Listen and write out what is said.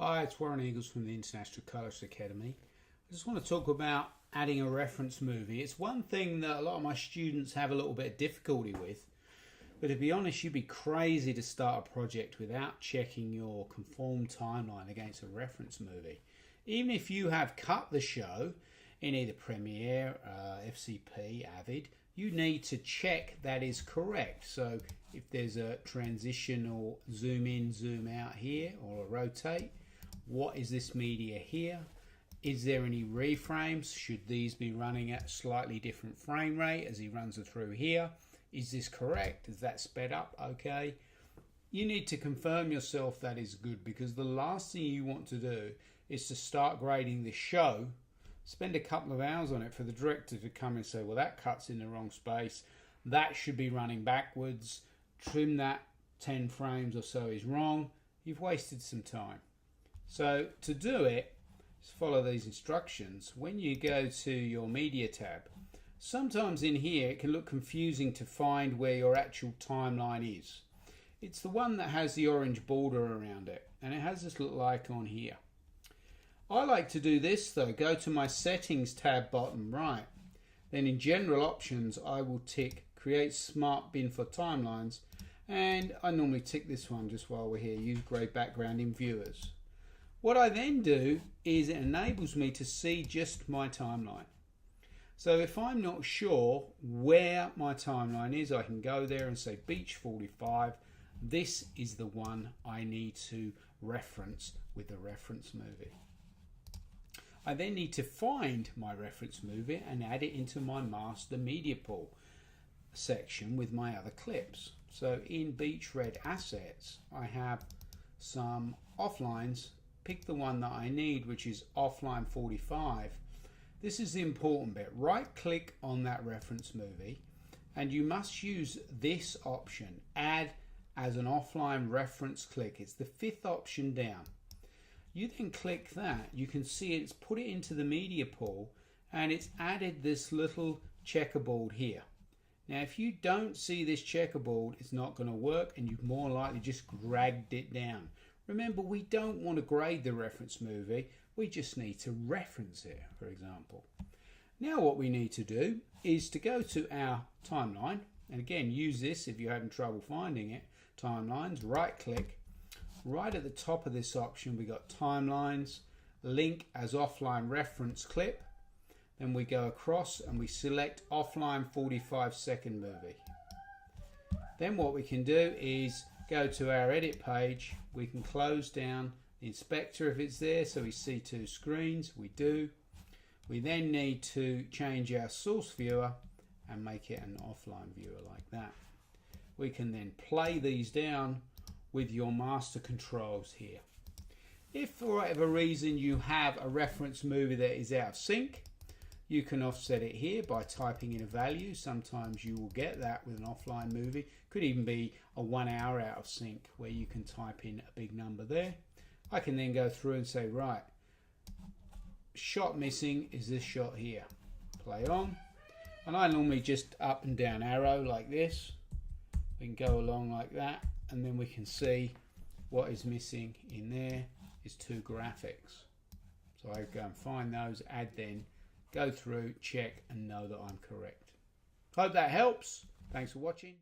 Hi, it's Warren Eagles from the International Colorist Academy. I just want to talk about adding a reference movie. It's one thing that a lot of my students have a little bit of difficulty with, but to be honest, you'd be crazy to start a project without checking your conform timeline against a reference movie. Even if you have cut the show in either Premiere, FCP, Avid, you need to check that is correct. So if there's a transition or zoom in, zoom out here, or a rotate, what is this media here? Is there any reframes? Should these be running at a slightly different frame rate as he runs it through here? Is this correct? Is that sped up? Okay. You need to confirm yourself that is good, because the last thing you want to do is to start grading the show, spend a couple of hours on it for the director to come and say, well, that cut's in the wrong space, that should be running backwards, trim that 10 frames or so is wrong. You've wasted some time. So to do it, just follow these instructions. When you go to your media tab, sometimes in here it can look confusing to find where your actual timeline is. It's the one that has the orange border around it, and it has this little icon here. I like to do this though. Go to my settings tab bottom right. Then in general options I will tick create smart bin for timelines, and I normally tick this one just while we're here, use grey background in viewers. What I then do is it enables me to see just my timeline. So if I'm not sure where my timeline is, I can go there and say Beach 45. This is the one I need to reference with the reference movie. I then need to find my reference movie and add it into my master media pool section with my other clips. So in Beach Red Assets, I have some offlines. Pick the one that I need, which is offline 45. This is the important bit. Right click on that reference movie, and you must use this option, add as an offline reference click. It's the 5th option down. You then click that. You can see it's put it into the media pool, and it's added this little checkerboard here. Now if you don't see this checkerboard, it's not going to work, and you've more likely just dragged it down. Remember, we don't want to grade the reference movie, we just need to reference it, for example. Now what we need to do is to go to our timeline, and again use this if you're having trouble finding it, timelines, right click, right at the top of this option we got timelines, link as offline reference clip, then we go across and we select offline 45-second movie. Then what we can do is go to our edit page. We can close down the inspector if it's there, so we see 2 screens. We do. We then need to change our source viewer and make it an offline viewer like that. We can then play these down with your master controls here. If for whatever reason you have a reference movie that is out of sync, you can offset it here by typing in a value. Sometimes you will get that with an offline movie. Could even be a 1 hour out of sync where you can type in a big number there. I can then go through and say, right, shot missing is this shot here. Play on. And I normally just up and down arrow like this. We can go along like that, and then we can see what is missing in there is 2 graphics. So I go and find those, add then, go through, check, and know that I'm correct. Hope that helps. Thanks for watching.